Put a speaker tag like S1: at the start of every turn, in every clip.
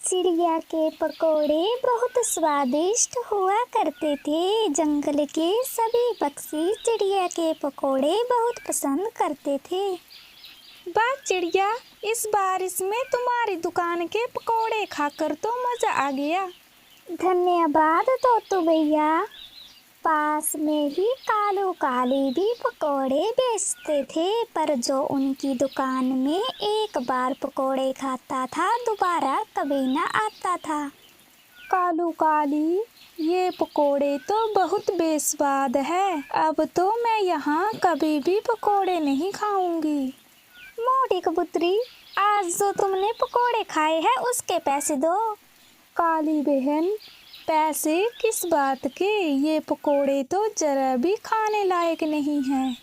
S1: चिड़िया के पकोड़े बहुत स्वादिष्ट हुआ करते थे। जंगल के सभी पक्षी चिड़िया के पकोड़े बहुत पसंद करते थे।
S2: वाह चिड़िया, इस बारिश में तुम्हारी दुकान के पकोड़े खाकर तो मजा आ गया।
S1: धन्यवाद तोतू भैया। पास में ही कालू काली भी पकोड़े बेचते थे, पर जो उनकी दुकान में एक बार पकोड़े खाता था दोबारा कभी ना आता था।
S2: कालू काली, ये पकोड़े तो बहुत बेस्वाद है। अब तो मैं यहाँ कभी भी पकोड़े नहीं खाऊंगी।
S1: मोटी कबूतरी, आज जो तुमने पकोड़े खाए हैं उसके पैसे दो।
S2: काली बहन, पैसे किस बात के? ये पकोड़े तो जरा भी खाने लायक नहीं हैं।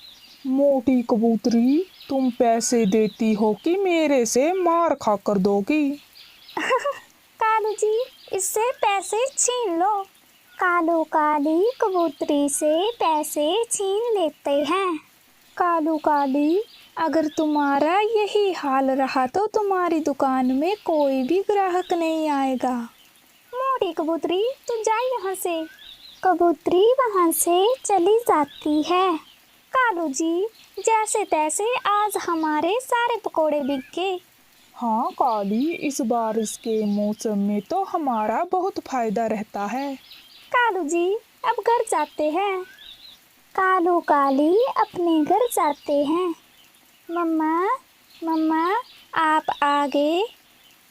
S3: मोटी कबूतरी, तुम पैसे देती हो कि मेरे से मार खाकर दोगी?
S1: कालू जी, इससे पैसे छीन लो। कालू काली कबूतरी से पैसे छीन लेते हैं।
S2: कालू काली, अगर तुम्हारा यही हाल रहा तो तुम्हारी दुकान में कोई भी ग्राहक नहीं आएगा।
S1: मोटी कबूतरी, तू जा यहाँ से। कबूतरी वहाँ से चली जाती है। कालू जी, जैसे तैसे आज हमारे सारे पकोड़े बिक गए।
S3: हाँ काली, इस बारिश के मौसम में तो हमारा बहुत फायदा रहता है।
S1: कालू जी, अब घर जाते हैं। कालू काली अपने घर जाते हैं। मम्मा, मम्मा, आप आ गए?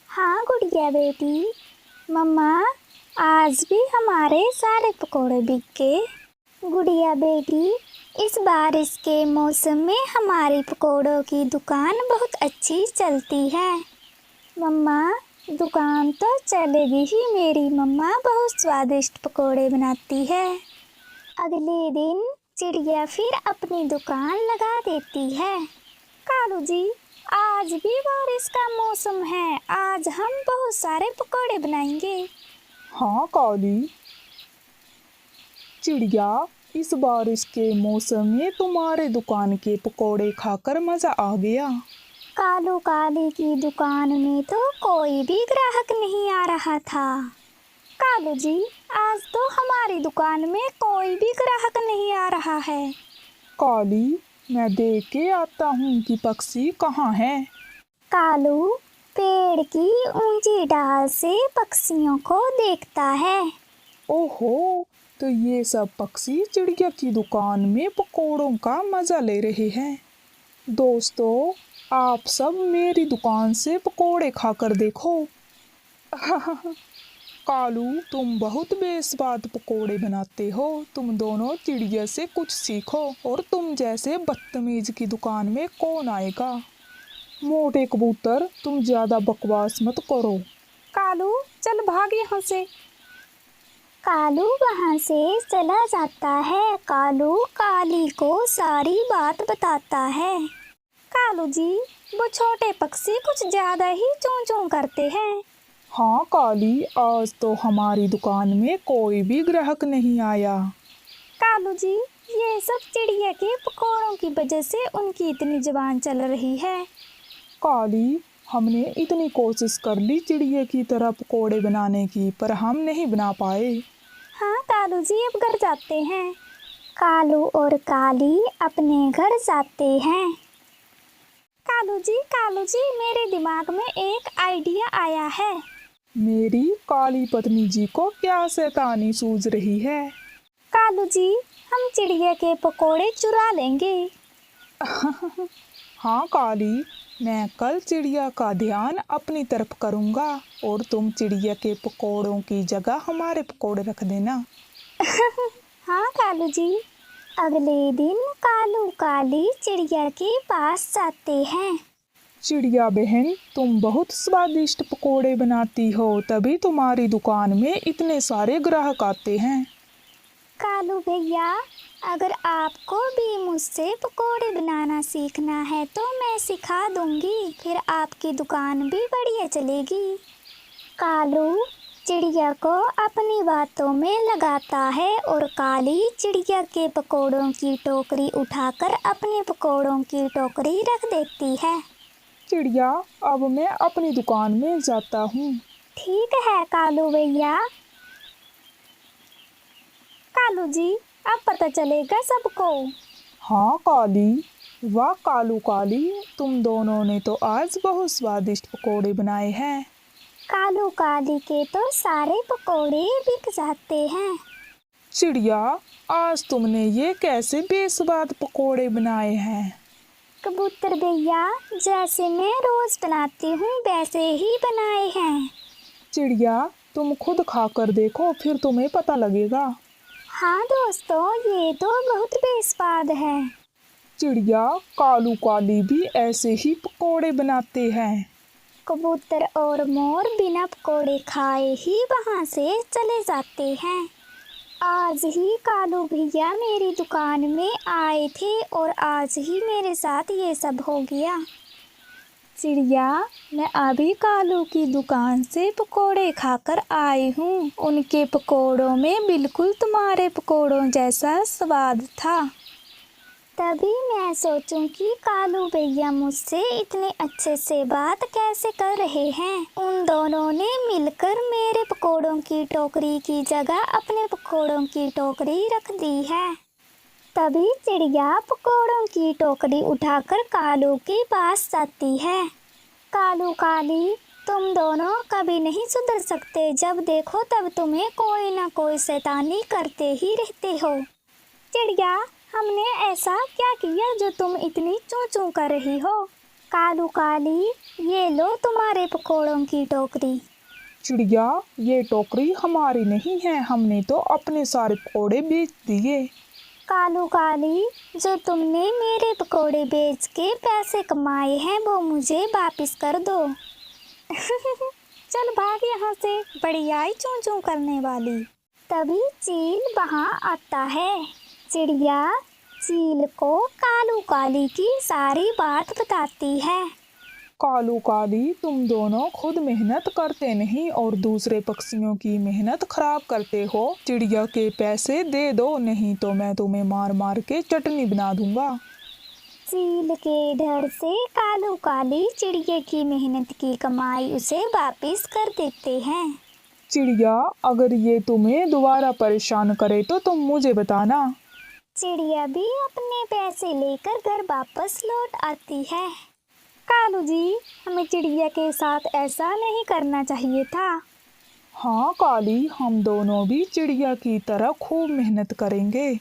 S1: हाँ गुड़िया बेटी। मम्मा, आज भी हमारे सारे पकोड़े बिक गए। गुड़िया बेटी, इस बारिश के मौसम में हमारी पकोड़ों की दुकान बहुत अच्छी चलती है। मम्मा, दुकान तो चलेगी ही, मेरी मम्मा बहुत स्वादिष्ट पकोड़े बनाती है। अगले दिन चिड़िया फिर अपनी दुकान लगा देती है। कालू जी, आज भी बारिश का मौसम है, आज हम बहुत सारे पकोड़े बनाएंगे।
S3: हाँ काली। चिड़िया, इस बारिश के मौसम में तुम्हारे दुकान के पकोड़े खाकर मजा आ गया।
S1: कालू काली की दुकान में तो कोई भी ग्राहक नहीं आ रहा था। कालू जी, आज तो हमारी दुकान में कोई भी ग्राहक नहीं आ रहा है।
S3: काली, मैं देख के आता हूँ कि पक्षी कहाँ है।
S1: कालू पेड़ की ऊंची डाल से पक्षियों को देखता है।
S3: ओहो, तो ये सब पक्षी चिड़िया की दुकान में पकोड़ों का मजा ले रहे हैं। दोस्तों, आप सब मेरी दुकान से पकोड़े खाकर देखो। कालू, तुम बहुत बेस्वाद पकोड़े बनाते हो। तुम दोनों चिड़िया से कुछ सीखो, और तुम जैसे बदतमीज की दुकान में कौन आएगा। मोटे कबूतर, तुम ज्यादा बकवास मत करो।
S2: कालू, चल भाग यहाँ से।
S1: कालू वहाँ से चला जाता है। कालू काली को सारी बात बताता है। कालू जी, वो छोटे पक्षी कुछ ज्यादा ही चों चों करते हैं।
S3: हाँ काली, आज तो हमारी दुकान में कोई भी ग्राहक नहीं आया।
S1: कालू जी, ये सब चिड़िया के पकोड़ों की वजह से उनकी इतनी जुबान चल रही है।
S3: काली, हमने इतनी कोशिश कर ली चिड़िया की तरह पकोड़े बनाने की, पर हम नहीं बना पाए।
S1: हाँ कालू जी, अब घर जाते हैं। कालू और काली अपने घर जाते हैं। कालू जी, मेरे दिमाग में एक आइडिया आया है।
S3: मेरी काली पत्नी जी को क्या शैतानी सूझ रही है?
S1: कालू जी, हम चिड़िया के पकोड़े चुरा लेंगे।
S3: हाँ काली, मैं कल चिड़िया का ध्यान अपनी तरफ करूँगा, और तुम चिड़िया के पकोड़ों की जगह हमारे पकोड़े रख देना।
S1: हाँ कालू जी। अगले दिन कालू काली चिड़िया के पास जाते हैं।
S3: चिड़िया बहन, तुम बहुत स्वादिष्ट पकोड़े बनाती हो, तभी तुम्हारी दुकान में इतने सारे ग्राहक आते हैं।
S1: कालू भैया, अगर आपको भी मुझसे पकोड़े बनाना सीखना है तो मैं सिखा दूंगी, फिर आपकी दुकान भी बढ़िया चलेगी। कालू चिड़िया को अपनी बातों में लगाता है, और काली चिड़िया के पकोड़ों की टोकरी उठाकर अपने पकोड़ों की टोकरी रख देती है।
S3: चिड़िया, अब मैं अपनी दुकान में जाता हूँ।
S1: ठीक है कालू भैया। कालू जी, अब पता चलेगा सबको।
S3: हाँ काली, वाह कालू काली, तुम दोनों ने तो आज बहुत स्वादिष्ट पकोड़े बनाए हैं।
S1: कालू काली के तो सारे पकोड़े बिक जाते हैं।
S3: चिड़िया, आज तुमने ये कैसे बेस्वाद पकोड़े बनाए हैं?
S1: कबूतर भैया, जैसे मैं रोज बनाती हूँ वैसे ही बनाए हैं।
S3: चिड़िया, तुम खुद खाकर देखो, फिर तुम्हें पता लगेगा।
S1: हाँ दोस्तों, ये तो बहुत बेस्वाद है।
S3: चिड़िया, कालू काली भी ऐसे ही पकोड़े बनाते हैं।
S1: कबूतर और मोर बिना पकोड़े खाए ही वहाँ से चले जाते हैं। आज ही कालू भैया मेरी दुकान में आए थे और आज ही मेरे साथ ये सब हो गया।
S2: चिड़िया, मैं अभी कालू की दुकान से पकोड़े खाकर आई हूँ। उनके पकोड़ों में बिल्कुल तुम्हारे पकोड़ों जैसा स्वाद था।
S1: तभी मैं सोचूं कि कालू भैया मुझसे इतने अच्छे से बात कैसे कर रहे हैं। उन दोनों ने मिलकर मेरे पकोड़ों की टोकरी की जगह अपने पकोड़ों की टोकरी रख दी है। तभी चिड़िया पकोड़ों की टोकरी उठाकर कालू के पास जाती है। कालू काली, तुम दोनों कभी नहीं सुधर सकते। जब देखो तब तुम्हें कोई ना कोई शैतानी करते ही रहते हो। चिड़िया, हमने ऐसा क्या किया जो तुम इतनी चूं चूं कर रही हो? कालू काली, ये लो तुम्हारे पकोड़ों की टोकरी।
S3: चिड़िया, ये टोकरी हमारी नहीं है, हमने तो अपने सारे पकोड़े बेच दिए।
S1: कालू काली, जो तुमने मेरे पकोड़े बेच के पैसे कमाए हैं वो मुझे वापस कर दो।
S2: चल भाग यहाँ से, बड़ी आई चूं चूं करने वाली।
S1: तभी चील वहाँ आता है। चिड़िया चील को कालू काली की सारी बात बताती है।
S3: कालू काली, तुम दोनों खुद मेहनत करते नहीं और दूसरे पक्षियों की मेहनत खराब करते हो। चिड़िया के पैसे दे दो, नहीं तो मैं तुम्हें मार मार के चटनी बना दूंगा।
S1: चील के डर से कालू काली चिड़िया की मेहनत की कमाई उसे वापस कर देते हैं।
S3: चिड़िया, अगर ये तुम्हें दोबारा परेशान करे तो तुम मुझे बताना।
S1: चिड़िया भी अपने पैसे लेकर घर वापस लौट आती है।
S2: कालू जी, हमें चिड़िया के साथ ऐसा नहीं करना चाहिए था।
S3: हाँ काली, हम दोनों भी चिड़िया की तरह खूब मेहनत करेंगे।